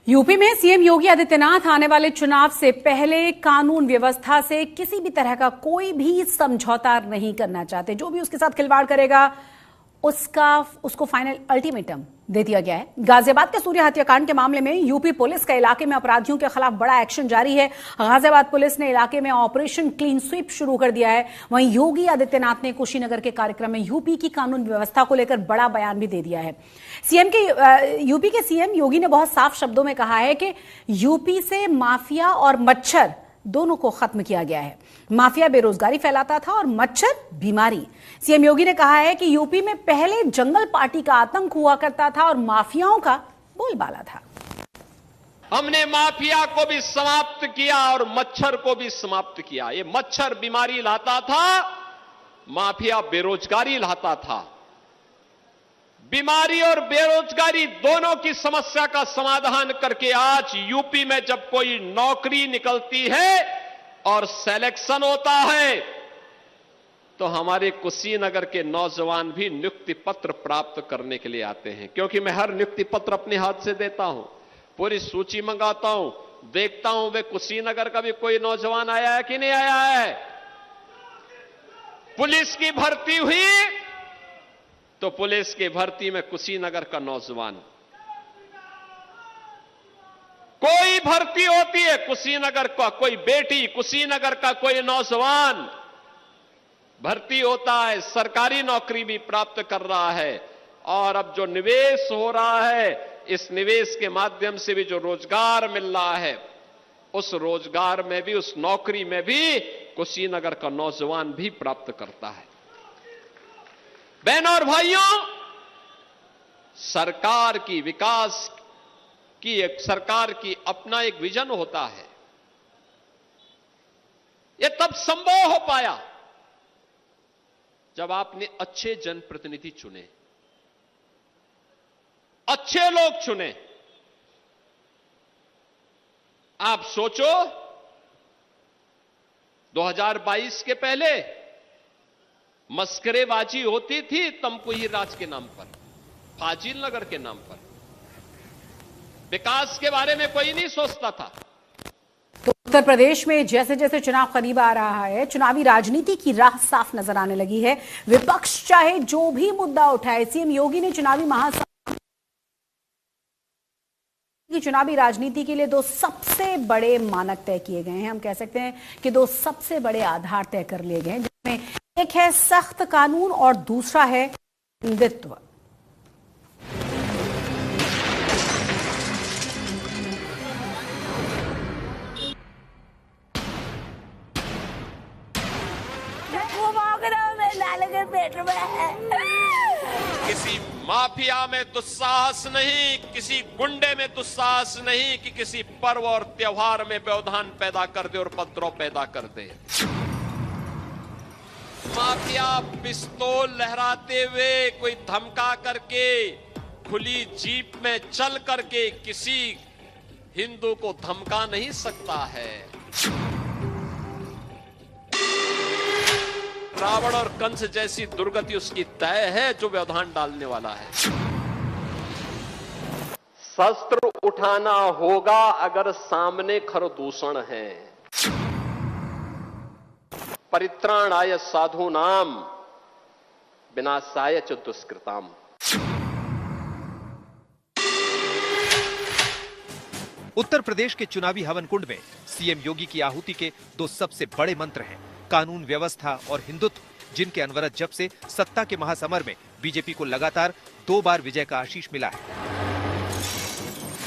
UP में CM Yogi Adityanath आने वाले चुनाव से पहले कानून व्यवस्था से किसी भी तरह का कोई भी समझौता नहीं करना चाहते। जो भी उसके साथ खिलवाड़ करेगा उसको फाइनल अल्टीमेटम दे दिया गया है। गाजियाबाद के सूर्य हत्याकांड के मामले में यूपी पुलिस का इलाके में अपराधियों के खिलाफ बड़ा एक्शन जारी है। गाजियाबाद पुलिस ने इलाके में ऑपरेशन क्लीन स्वीप शुरू कर दिया है। वहीं योगी आदित्यनाथ ने कुशीनगर के कार्यक्रम में यूपी की कानून व्यवस्था को लेकर बड़ा बयान भी दे दिया है। यूपी के सीएम योगी ने बहुत साफ शब्दों में कहा है कि यूपी से माफिया और मच्छर दोनों को खत्म किया गया है। माफिया बेरोजगारी फैलाता था और मच्छर बीमारी। सीएम योगी ने कहा है कि यूपी में पहले जंगल पार्टी का आतंक हुआ करता था और माफियाओं का बोलबाला था। हमने माफिया को भी समाप्त किया और मच्छर को भी समाप्त किया। ये मच्छर बीमारी लाता था, माफिया बेरोजगारी लाता था। बीमारी और बेरोजगारी दोनों की समस्या का समाधान करके आज यूपी में जब कोई नौकरी निकलती है और सिलेक्शन होता है तो हमारे कुशीनगर के नौजवान भी नियुक्ति पत्र प्राप्त करने के लिए आते हैं। क्योंकि मैं हर नियुक्ति पत्र अपने हाथ से देता हूं, पूरी सूची मंगाता हूं, देखता हूं वे कुशीनगर का भी कोई नौजवान आया है कि नहीं आया है। पुलिस की भर्ती हुई तो पुलिस की भर्ती में कुशीनगर का नौजवान, कोई भर्ती होती है कुशीनगर का कोई बेटी, कुशीनगर का कोई नौजवान भर्ती होता है, सरकारी नौकरी भी प्राप्त कर रहा है। और अब जो निवेश हो रहा है, इस निवेश के माध्यम से भी जो रोजगार मिल रहा है, उस रोजगार में भी, उस नौकरी में भी कुशीनगर का नौजवान भी प्राप्त करता है। बहनों और भाइयों, सरकार की विकास की सरकार की अपना एक विजन होता है। यह तब संभव हो पाया जब आपने अच्छे जनप्रतिनिधि चुने, अच्छे लोग चुने। आप सोचो 2022 के पहले मस्करेबाजी होती थी तमकुही राज के नाम पर, फाजिल नगर के नाम पर। विकास के बारे में कोई नहीं सोचता था। तो उत्तर प्रदेश में जैसे जैसे चुनाव करीब आ रहा है, चुनावी राजनीति की राह साफ नजर आने लगी है। विपक्ष चाहे जो भी मुद्दा उठाए, सीएम योगी ने चुनावी राजनीति के लिए दो सबसे बड़े मानक तय किए गए हैं। हम कह सकते हैं कि दो सबसे बड़े आधार तय कर लिए गए हैं, जिसमें एक है सख्त कानून और दूसरा है हिंदुत्व। किसी माफिया में दुस्साहस नहीं, किसी गुंडे में दुस्साहस नहीं कि किसी पर्व और त्योहार में व्यवधान पैदा कर दे और उपद्रव पैदा कर दे। माफिया पिस्तौल लहराते हुए, कोई धमका करके, खुली जीप में चल करके किसी हिंदू को धमका नहीं सकता है। रावण और कंस जैसी दुर्गति उसकी तय है जो व्यवधान डालने वाला है। शस्त्र उठाना होगा अगर सामने खरदूषण है। परित्राणाय साधूनाम विनाशाय च दुष्कृताम। उत्तर प्रदेश के चुनावी हवन कुंड में सीएम योगी की आहुति के दो सबसे बड़े मंत्र हैं, कानून व्यवस्था और हिंदुत्व, जिनके अनवरत जब से सत्ता के महासमर में बीजेपी को लगातार 2 बार विजय का आशीष मिला है।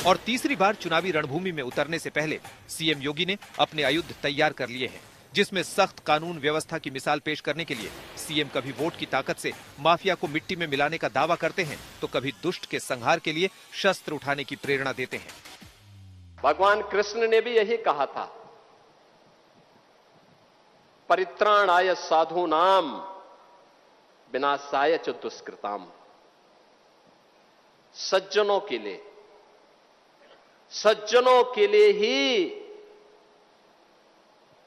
और तीसरी बार चुनावी रणभूमि में उतरने से पहले सीएम योगी ने अपने आयुध तैयार कर लिए हैं, जिसमें सख्त कानून व्यवस्था की मिसाल पेश करने के लिए सीएम कभी वोट की ताकत से माफिया को मिट्टी में मिलाने का दावा करते हैं, तो कभी दुष्ट के संहार के लिए शस्त्र उठाने की प्रेरणा देते हैं। भगवान कृष्ण ने भी यही कहा था, परित्राणाय साधूनाम विनाशाय च दुष्कृताम। सज्जनों के लिए ही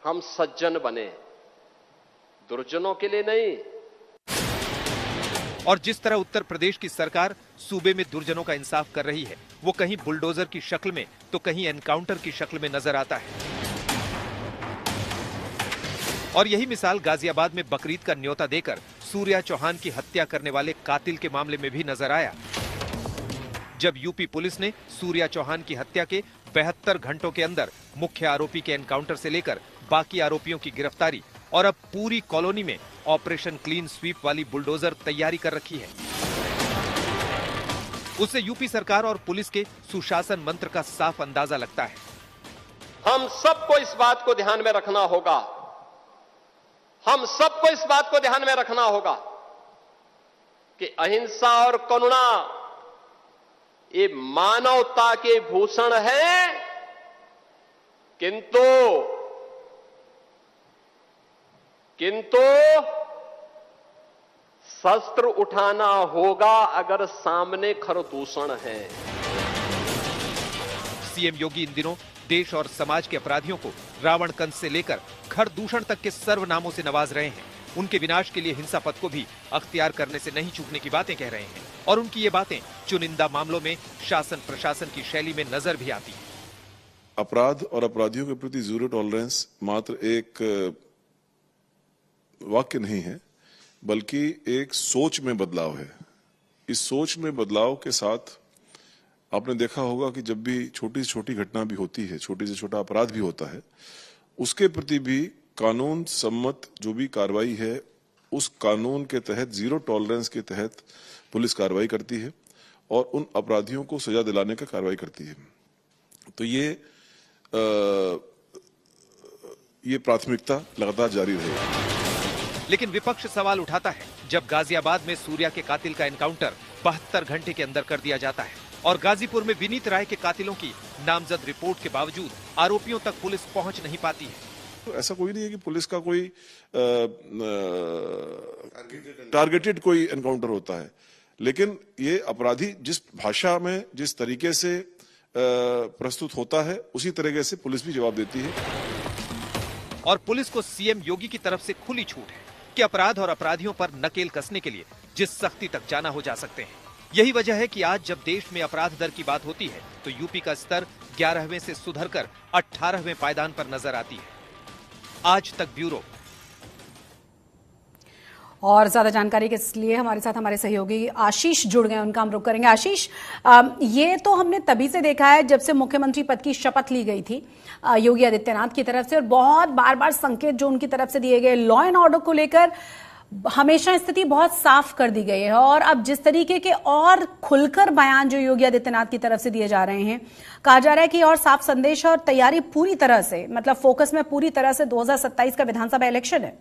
हम सज्जन बने, दुर्जनों के लिए नहीं। और जिस तरह उत्तर प्रदेश की सरकार सूबे में दुर्जनों का इंसाफ कर रही है, वो कहीं बुलडोजर की शक्ल में तो कहीं एनकाउंटर की शक्ल में नजर आता है। और यही मिसाल गाजियाबाद में बकरीद का न्योता देकर सूर्या चौहान की हत्या करने वाले कातिल के मामले में भी नजर आया, जब यूपी पुलिस ने सूर्या चौहान की हत्या के 72 घंटों के अंदर मुख्य आरोपी के एनकाउंटर से लेकर बाकी आरोपियों की गिरफ्तारी और अब पूरी कॉलोनी में ऑपरेशन क्लीन स्वीप वाली बुलडोजर तैयारी कर रखी है। उससे यूपी सरकार और पुलिस के सुशासन मंत्र का साफ अंदाजा लगता है। हम सबको इस बात को ध्यान में रखना होगा, हम सबको इस बात को ध्यान में रखना होगा कि अहिंसा और करुणा ये मानवता के भूषण है, किंतु शस्त्र उठाना होगा अगर सामने खरदूषण है। सीएम योगी इन दिनों देश और समाज के अपराधियों को रावण कंस से लेकर खरदूषण तक के सर्वनामों से नवाज रहे हैं। उनके विनाश के लिए हिंसा पथ को भी अख्तियार करने से नहीं चूकने की बातें कह रहे हैं और उनकी ये बातें चुनिंदा मामलों में शासन प्रशासन की शैली में नजर भी आती है। अपराध और अपराधियों के प्रति जीरो टॉलरेंस मात्र एक वाक्य नहीं है, बल्कि एक सोच में बदलाव है। इस सोच में बदलाव के साथ आपने देखा होगा कि जब भी छोटी से छोटी घटना भी होती है, छोटी से छोटा अपराध भी होता है, उसके प्रति भी कानून सम्मत जो भी कार्रवाई है, उस कानून के तहत जीरो टॉलरेंस के तहत पुलिस कार्रवाई करती है और उन अपराधियों को सजा दिलाने का कार्रवाई करती है। तो ये प्राथमिकता लगातार जारी रहेगी। लेकिन विपक्ष सवाल उठाता है जब गाजियाबाद में सूर्या के कातिल का एनकाउंटर 72 घंटे के अंदर कर दिया जाता है और गाजीपुर में विनीत राय के कातिलों की नामजद रिपोर्ट के बावजूद आरोपियों तक पुलिस पहुंच नहीं पाती है। तो ऐसा कोई नहीं है कि पुलिस का कोई टारगेटेड कोई एनकाउंटर होता है, लेकिन ये अपराधी जिस भाषा में जिस तरीके से प्रस्तुत होता है, उसी तरीके से पुलिस भी जवाब देती है। और पुलिस को सीएम योगी की तरफ से खुली छूट है कि अपराध और अपराधियों पर नकेल कसने के लिए जिस सख्ती तक जाना हो जा सकते हैं। यही वजह है कि आज जब देश में अपराध दर की बात होती है तो यूपी का स्तर 11वें से सुधरकर 18वें पायदान पर नजर आती है। आज तक ब्यूरो। और ज्यादा जानकारी के लिए हमारे साथ हमारे सहयोगी आशीष जुड़ गए, उनका हम रुख करेंगे। आशीष, ये तो हमने तभी से देखा है जब से मुख्यमंत्री पद की शपथ ली गई थी योगी आदित्यनाथ की तरफ से, और बहुत बार बार संकेत जो उनकी तरफ से दिए गए लॉ एंड ऑर्डर को लेकर हमेशा स्थिति बहुत साफ कर दी गई है। और अब जिस तरीके के और खुलकर बयान जो योगी आदित्यनाथ की तरफ से दिए जा रहे हैं, कहा जा रहा है कि और साफ संदेश और तैयारी पूरी तरह से, मतलब फोकस में पूरी तरह से 2027 का विधानसभा इलेक्शन है।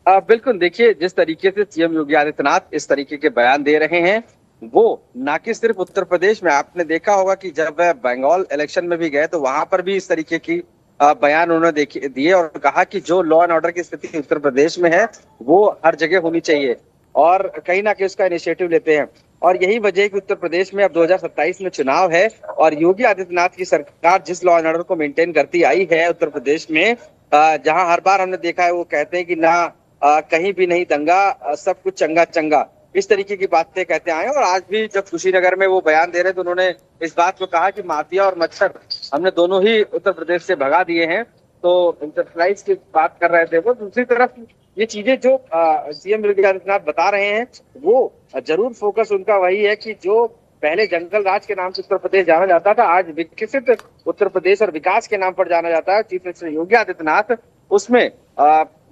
बिल्कुल, देखिए जिस तरीके से सीएम योगी आदित्यनाथ इस तरीके के बयान दे रहे हैं, वो ना कि सिर्फ उत्तर प्रदेश में, आपने देखा होगा कि जब वह बंगाल इलेक्शन में भी गए तो वहां पर भी इस तरीके की बयान उन्होंने दिए और कहा कि जो लॉ एंड ऑर्डर की स्थिति उत्तर प्रदेश में है वो हर जगह होनी चाहिए, और कहीं ना कहीं उसका इनिशिएटिव लेते हैं। और यही वजह है कि उत्तर प्रदेश में अब 2027 में चुनाव है और योगी आदित्यनाथ की सरकार जिस लॉ एंड ऑर्डर को मेंटेन करती आई है उत्तर प्रदेश में, जहां हर बार हमने देखा है वो कहते हैं कि ना कहीं भी नहीं दंगा, सब कुछ चंगा चंगा, इस तरीके की बातें कहते आए। और आज भी जब कुशीनगर में वो बयान दे रहे तो उन्होंने इस बात को कहा कि माफिया और मच्छर हमने दोनों ही उत्तर प्रदेश से भगा दिए हैं। तो इंटरप्राइज की बात कर रहे थे वो। दूसरी तरफ ये चीजें जो सीएम योगी आदित्यनाथ बता रहे हैं, वो जरूर फोकस उनका वही है कि जो पहले जंगल राज के नाम से उत्तर प्रदेश जाना जाता था, आज विकसित उत्तर प्रदेश और विकास के नाम पर जाना जाता है। चीफ मिनिस्टर योगी आदित्यनाथ उसमें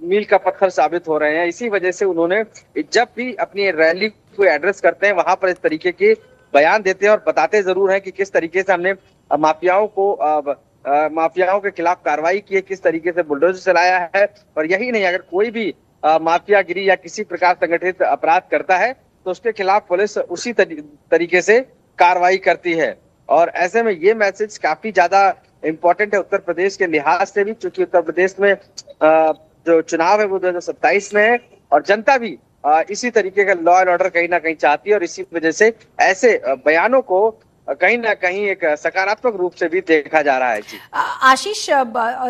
मील का पत्थर साबित हो रहे हैं। इसी वजह से उन्होंने जब भी अपनी रैली को एड्रेस करते हैं वहां पर इस तरीके के बयान देते हैं और बताते जरूर हैं कि किस तरीके से हमने माफियाओं के खिलाफ कार्रवाई की है, किस तरीके से बुलडोजर चलाया है। और यही नहीं, अगर कोई भी माफियागिरी या किसी प्रकार संगठित अपराध करता है तो उसके खिलाफ पुलिस उसी तरीके से कार्रवाई करती है। और ऐसे में ये मैसेज काफी ज्यादा इम्पोर्टेंट है उत्तर प्रदेश के लिहाज से भी, क्योंकि उत्तर प्रदेश में जो चुनाव है वो 2027 में है और जनता भी इसी तरीके का लॉ एंड ऑर्डर कहीं ना कहीं चाहती है। और इसी वजह से ऐसे बयानों को कहीं ना कहीं एक सकारात्मक रूप से भी देखा जा रहा है। जी आशीष,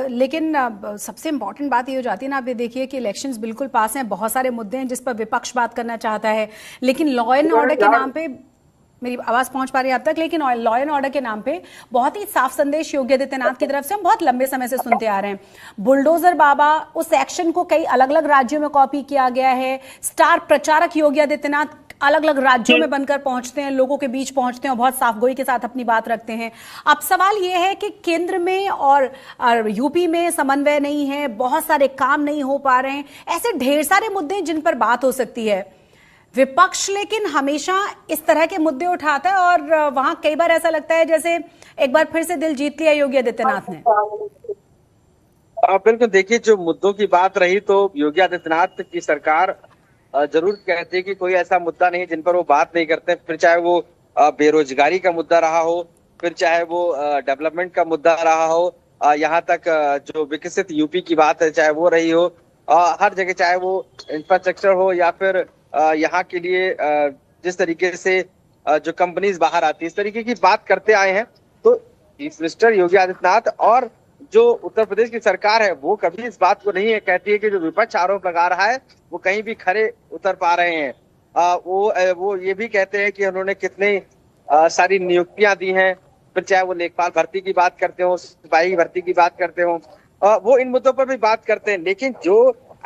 लेकिन सबसे इंपॉर्टेंट बात ये हो जाती है ना, आप ये देखिए कि इलेक्शंस बिल्कुल पास हैं, बहुत सारे मुद्दे हैं जिस पर विपक्ष बात करना चाहता है, लेकिन लॉ एंड ऑर्डर के नाम पे, मेरी आवाज पहुंच पा रही है अब तक, लेकिन लॉ एंड ऑर्डर के नाम पे बहुत ही साफ संदेश योगी आदित्यनाथ की तरफ से हम बहुत लंबे समय से सुनते आ रहे हैं। बुलडोजर बाबा, उस एक्शन को कई अलग अलग राज्यों में कॉपी किया गया है। स्टार प्रचारक योगी आदित्यनाथ अलग अलग राज्यों में बनकर पहुंचते हैं, लोगों के बीच पहुंचते हैं और बहुत साफगोई के साथ अपनी बात रखते हैं। अब सवाल यह है कि केंद्र में और यूपी में समन्वय नहीं है, बहुत सारे काम नहीं हो पा रहे हैं, ऐसे ढेर सारे मुद्दे हैं जिन पर बात हो सकती है। विपक्ष लेकिन हमेशा इस तरह के मुद्दे उठाता है और वहां कई बार ऐसा लगता है जैसे एक बार फिर से दिल जीत लिया योगी आदित्यनाथ ने। बिल्कुल, देखिए जो मुद्दों की बात रही तो योगी आदित्यनाथ की सरकार जरूर कहती है कि कोई ऐसा मुद्दा नहीं जिन पर वो बात नहीं करते, फिर चाहे वो बेरोजगारी का मुद्दा रहा हो, फिर चाहे वो डेवलपमेंट का मुद्दा रहा हो, यहाँ तक जो विकसित यूपी की बात है चाहे वो रही हो, हर जगह चाहे वो इंफ्रास्ट्रक्चर हो या फिर यहाँ के लिए जिस तरीके से जो कंपनीज बाहर आती है, इस तरीके की बात करते आए हैं। तो चीफ मिनिस्टर योगी आदित्यनाथ और जो उत्तर प्रदेश की सरकार है वो कभी इस बात को नहीं है कहती है कि जो विपक्ष आरोप लगा रहा है वो कहीं भी खरे उतर पा रहे हैं। वो ये भी कहते हैं कि उन्होंने कितने सारी नियुक्तियां दी हैं, फिर चाहे वो लेखपाल भर्ती की बात करते हो, सिपाही भर्ती की बात करते हो, वो इन मुद्दों पर भी बात करते हैं। लेकिन जो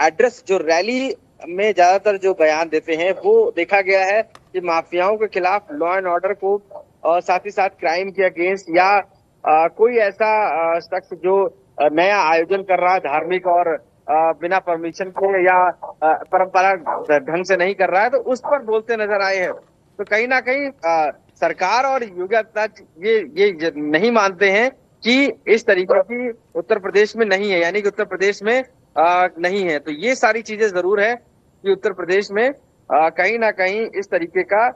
एड्रेस, जो रैली में ज्यादातर जो बयान देते हैं वो देखा गया है कि माफियाओं के खिलाफ, लॉ एंड ऑर्डर को और साथ ही साथ क्राइम के अगेंस्ट, या कोई ऐसा शख्स जो नया आयोजन कर रहा है धार्मिक और बिना परमिशन के या परंपरा ढंग से नहीं कर रहा है, तो उस पर बोलते नजर आए हैं। तो कहीं ना कहीं सरकार और योगी आदित्यनाथ ये नहीं मानते हैं कि इस तरीके की उत्तर प्रदेश में नहीं है, यानी कि उत्तर प्रदेश में नहीं है। तो ये सारी चीजें जरूर है कि उत्तर प्रदेश में कहीं ना कहीं इस तरीके का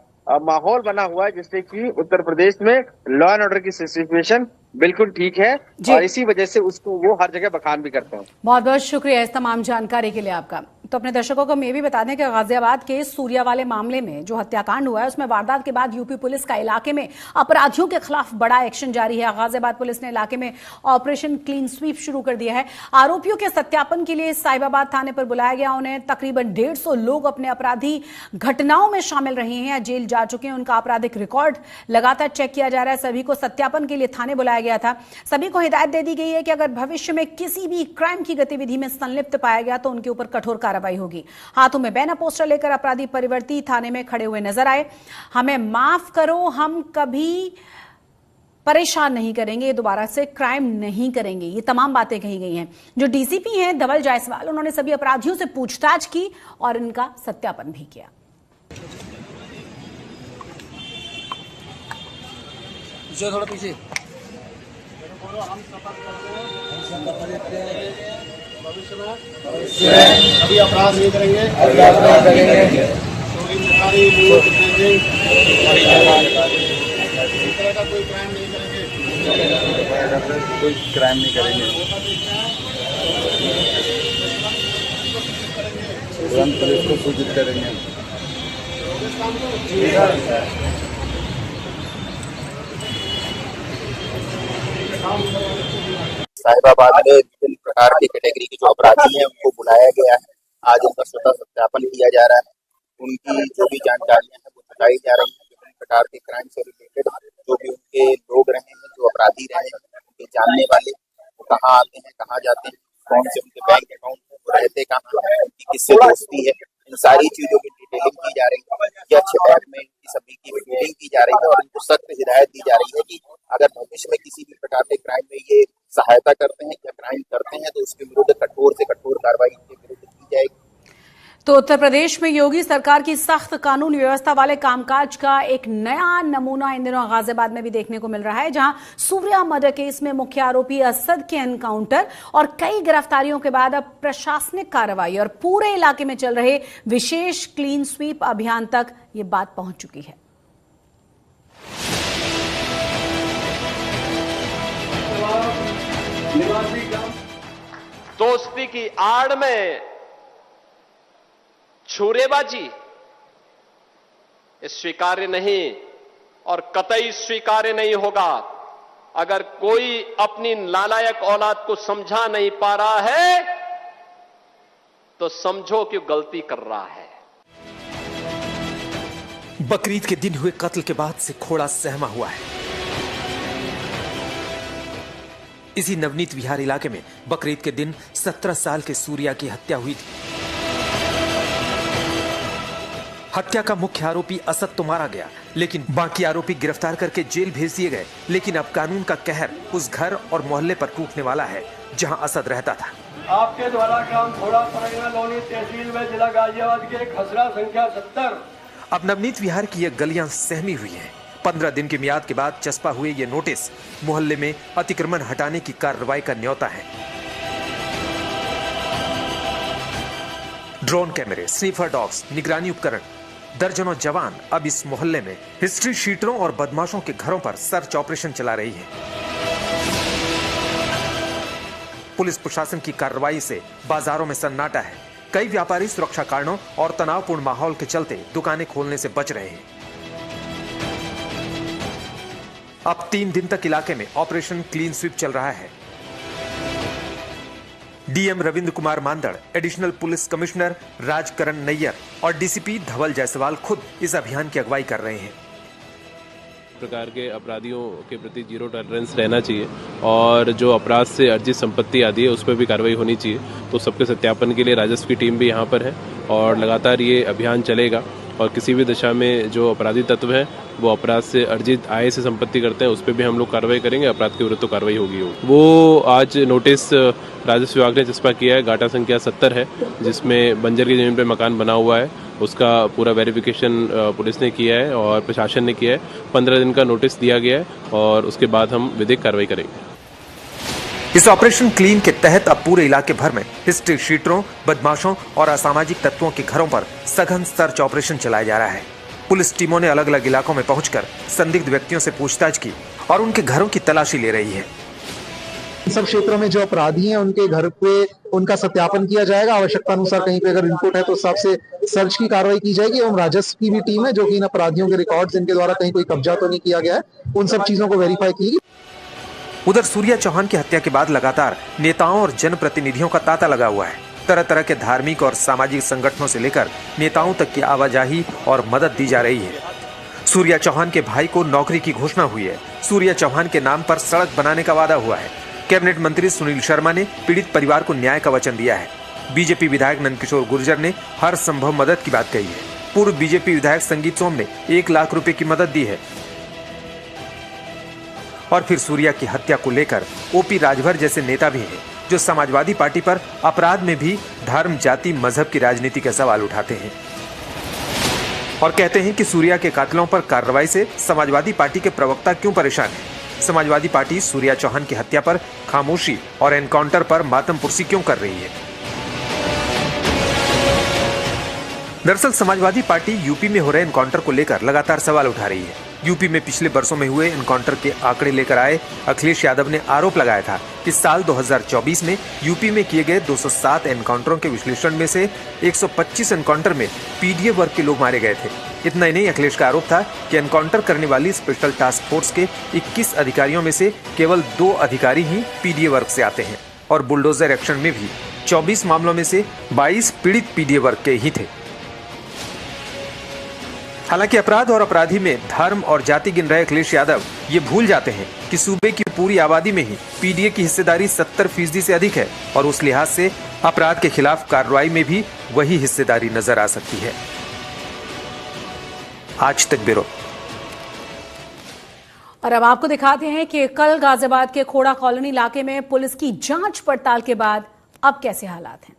माहौल बना हुआ है जिससे कि उत्तर प्रदेश में लॉ एंड ऑर्डर की सिचुएशन बिल्कुल ठीक है और इसी वजह से उसको वो हर जगह बखान भी करते हैं। बहुत बहुत शुक्रिया इस तमाम जानकारी के लिए आपका। तो अपने दर्शकों को हम ये भी बता दें कि गाजियाबाद के सूर्या वाले मामले में जो हत्याकांड हुआ है उसमें वारदात के बाद यूपी पुलिस का इलाके में अपराधियों के खिलाफ बड़ा एक्शन जारी है। गाजियाबाद पुलिस ने इलाके में ऑपरेशन क्लीन स्वीप शुरू कर दिया है। आरोपियों के सत्यापन के लिए साहिबाबाद थाने पर बुलाया गया उन्हें। तकरीबन 150 लोग अपने अपराधी घटनाओं में शामिल रहे हैं या जेल जा चुके हैं, उनका आपराधिक रिकॉर्ड लगातार चेक किया जा रहा है। सभी को सत्यापन के लिए थाने बुलाया गया था। सभी को हिदायत दे दी गई है कि अगर भविष्य में किसी भी क्राइम की गतिविधि में संलिप्त पाया गया तो उनके ऊपर कठोर कार्रवाई होगी। हाथों में बैनर पोस्टर लेकर अपराधी परिवर्ती थाने में खड़े हुए नजर आए। हमें माफ करो, हम कभी परेशान नहीं करेंगे, दोबारा से क्राइम नहीं करेंगे, ये तमाम बातें कही गई हैं। जो डीसीपी हैं धवल जायसवाल, उन्होंने सभी अपराधियों से पूछताछ की और इनका सत्यापन भी किया। थोड़ा पीछे भविष्य में कभी अपराध नहीं करेंगे, इस तरह का कोई क्राइम नहीं करेंगे, कोई क्राइम नहीं करेंगे, तुरंत पुलिस को सूचित करेंगे। साहिबाबाद में विभिन्न प्रकार की कैटेगरी के जो अपराधी हैं उनको बुलाया गया है। आज उनका स्वतः सत्यापन किया जा रहा है। उनकी जो भी जानकारियां हैं वो बताई जा रही हैं। विभिन्न प्रकार के क्राइम से रिलेटेड जो भी उनके लोग रहे हैं, जो अपराधी रहे हैं, उनके जानने वाले, वो कहाँ आते हैं, कहाँ जाते हैं, कौन से उनके बैंक अकाउंट में, वो रहते कहाँ हैं, उनकी किससे दोस्ती है, इन सारी चीजों की डिटेलिंग की जा रही है। ये अच्छे बैग में इनकी सभी की फीडिंग की जा रही है और इनको सख्त हिदायत दी जा रही है कि अगर भविष्य में किसी भी प्रकार के क्राइम में ये सहायता करते हैं या क्राइम करते हैं तो उसके विरुद्ध कठोर से कठोर कार्रवाई इनके विरुद्ध की जाएगी। तो उत्तर प्रदेश में योगी सरकार की सख्त कानून व्यवस्था वाले कामकाज का एक नया नमूना इन दिनों गाजियाबाद में भी देखने को मिल रहा है, जहां सूर्या मर्डर केस में मुख्य आरोपी असद के एनकाउंटर और कई गिरफ्तारियों के बाद अब प्रशासनिक कार्रवाई और पूरे इलाके में चल रहे विशेष क्लीन स्वीप अभियान तक ये बात पहुंच चुकी है। दोस्ती की आड़ में छुरेबाजी स्वीकार्य नहीं। और कतई स्वीकार्य नहीं होगा। अगर कोई अपनी नालायक औलाद को समझा नहीं पा रहा है तो समझो कि गलती कर रहा है। बकरीद के दिन हुए कत्ल के बाद से खोड़ा सहमा हुआ है। इसी नवनीत विहार इलाके में बकरीद के दिन 17 साल के सूर्या की हत्या हुई थी। हत्या का मुख्य आरोपी असद तो मारा गया, लेकिन बाकी आरोपी गिरफ्तार करके जेल भेज दिए गए। लेकिन अब कानून का कहर उस घर और मोहल्ले पर टूटने वाला है जहां असद रहता था। आपके द्वारा ग्राम घोड़ा परगना लोनी तहसील में जिला गाजियाबाद के खसरा संख्या 70। अब नवनीत विहार की ये गलियां सहमी हुई हैं। 15 दिन की मियाद के बाद चस्पा हुए ये नोटिस मोहल्ले में अतिक्रमण हटाने की कार्रवाई का न्योता है। ड्रोन कैमरे, स्नीफर डॉग्स, निगरानी उपकरण, दर्जनों जवान अब इस मोहल्ले में हिस्ट्री शीटरों और बदमाशों के घरों पर सर्च ऑपरेशन चला रही है। पुलिस प्रशासन की कार्रवाई से बाजारों में सन्नाटा है। कई व्यापारी सुरक्षा कारणों और तनावपूर्ण माहौल के चलते दुकानें खोलने से बच रहे हैं। अब 3 दिन तक इलाके में ऑपरेशन क्लीन स्वीप चल रहा है। DM Ravindra Kumar Mandad, additional police commissioner Rajkaran Nayyar और डीसीपी धवल जायसवाल खुद इस अभियान की अगुवाई कर रहे हैं। प्रकार के अपराधियों के प्रति जीरो टॉलरेंस रहना चाहिए और जो अपराध से अर्जित संपत्ति आदि है उस पर भी कार्रवाई होनी चाहिए। तो सबके सत्यापन के लिए राजस्व की टीम भी यहाँ पर है और लगातार ये अभियान चलेगा और किसी भी दिशा में जो अपराधी तत्व हैं वो अपराध से अर्जित आय से संपत्ति करते हैं उस पर भी हम लोग कार्रवाई करेंगे। अपराध के विरुद्ध तो कार्रवाई होगी। वो आज नोटिस राजस्व विभाग ने चस्पा किया है, गाटा संख्या 70 है, जिसमें बंजर की जमीन पर मकान बना हुआ है। उसका पूरा वेरिफिकेशन पुलिस ने किया है और प्रशासन ने किया है। 15 दिन का नोटिस दिया गया है और उसके बाद हम विधिक कार्रवाई करेंगे। इस ऑपरेशन क्लीन के तहत अब पूरे इलाके भर में हिस्ट्री शीटरों, बदमाशों और असामाजिक तत्वों के घरों पर सघन सर्च ऑपरेशन चलाया जा रहा है। पुलिस टीमों ने अलग अलग इलाकों में पहुंचकर संदिग्ध व्यक्तियों से पूछताछ की और उनके घरों की तलाशी ले रही है। सब क्षेत्रों में जो अपराधी हैं उनके घर पे उनका सत्यापन किया जाएगा। आवश्यकता अनुसार कहीं पे अगर इनपुट है तो उस हिसाब से सर्च की कार्रवाई की जाएगी। एवं राजस्व की भी टीम है जो कि इन अपराधियों के रिकॉर्ड्स इनके द्वारा कहीं कोई कब्जा तो नहीं किया गया है, उन सब चीजों को वेरीफाई की। उधर सूर्या चौहान की हत्या के बाद लगातार नेताओं और जनप्रतिनिधियों का तांता लगा हुआ है। तरह तरह के धार्मिक और सामाजिक संगठनों से लेकर नेताओं तक की आवाजाही और मदद दी जा रही है। सूर्या चौहान के भाई को नौकरी की घोषणा हुई है। सूर्या चौहान के नाम पर सड़क बनाने का वादा हुआ है। कैबिनेट मंत्री सुनील शर्मा ने पीड़ित परिवार को न्याय का वचन दिया है। बीजेपी विधायक नंदकिशोर गुर्जर ने हर संभव मदद की बात कही है। पूर्व बीजेपी विधायक संगीत सोम ने 1 लाख रुपए की मदद दी है। और फिर सूर्या की हत्या को लेकर ओपी राजभर जैसे नेता भी हैं जो समाजवादी पार्टी पर अपराध में भी धर्म, जाति, मजहब की राजनीति के सवाल उठाते हैं और कहते हैं कि सूर्या के कातिलों पर कार्रवाई से समाजवादी पार्टी के प्रवक्ता क्यों परेशान हैं। समाजवादी पार्टी सूर्या चौहान की हत्या पर खामोशी और एनकाउंटर पर मातमपुरसी क्यों कर रही है। दरअसल समाजवादी पार्टी यूपी में हो रहे एनकाउंटर को लेकर लगातार सवाल उठा रही है। यूपी में पिछले बरसों में हुए एनकाउंटर के आंकड़े लेकर आए अखिलेश यादव ने आरोप लगाया था कि साल 2024 में यूपी में किए गए 207 एनकाउंटरों के विश्लेषण में से 125 एनकाउंटर में पीडीए वर्ग के लोग मारे गए थे। इतना ही नहीं, अखिलेश का आरोप था कि एनकाउंटर करने वाली स्पेशल टास्क फोर्स के 21 अधिकारियों में से केवल 2 अधिकारी ही पीडीए वर्ग से आते हैं और बुलडोजर एक्शन में भी 24 मामलों में से 22 पीड़ित पीडीए वर्ग के ही थे। हालांकि अपराध और अपराधी में धर्म और जाति गिन रहे अखिलेश यादव ये भूल जाते हैं कि सूबे की पूरी आबादी में ही पीडीए की हिस्सेदारी 70% से अधिक है और उस लिहाज से अपराध के खिलाफ कार्रवाई में भी वही हिस्सेदारी नजर आ सकती है। आज तक ब्यूरो। और अब आपको दिखाते हैं कि कल गाजियाबाद के खोड़ा कॉलोनी इलाके में पुलिस की जांच पड़ताल के बाद अब कैसे हालात हैं।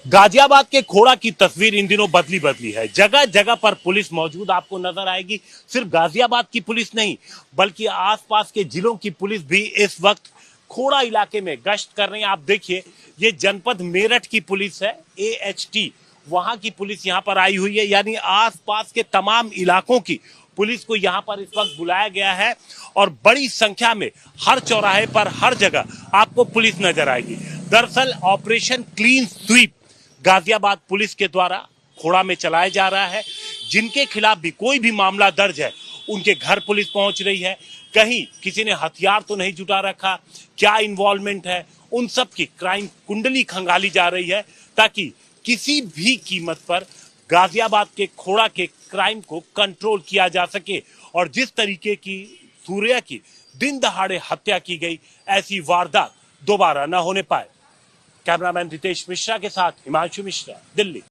गाजियाबाद के खोड़ा की तस्वीर इन दिनों बदली है। जगह जगह पर पुलिस मौजूद आपको नजर आएगी। सिर्फ गाजियाबाद की पुलिस नहीं बल्कि आसपास के जिलों की पुलिस भी इस वक्त खोड़ा इलाके में गश्त कर रही है। आप देखिए, ये जनपद मेरठ की पुलिस है, AHT, वहां की पुलिस यहाँ पर आई हुई है। यानी आसपास के तमाम इलाकों की पुलिस को यहाँ पर इस वक्त बुलाया गया है और बड़ी संख्या में हर चौराहे पर हर जगह आपको पुलिस नजर आएगी। दरअसल operation clean sweep Ghaziabad police के द्वारा खोड़ा में चलाया जा रहा है। जिनके खिलाफ भी कोई भी मामला दर्ज है उनके घर पुलिस पहुंच रही है, कहीं किसी ने हथियार तो नहीं जुटा रखा, क्या इन्वॉल्वमेंट है, उन सब की क्राइम कुंडली खंगाली जा रही है ताकि किसी भी कीमत पर गाजियाबाद के खोड़ा के क्राइम को कंट्रोल किया जा सके और जिस तरीके की सूर्या की दिन दहाड़े हत्या की गई, ऐसी वारदात दोबारा न होने पाए। कैमरामैन रितेश मिश्रा के साथ हिमांशु मिश्रा, दिल्ली।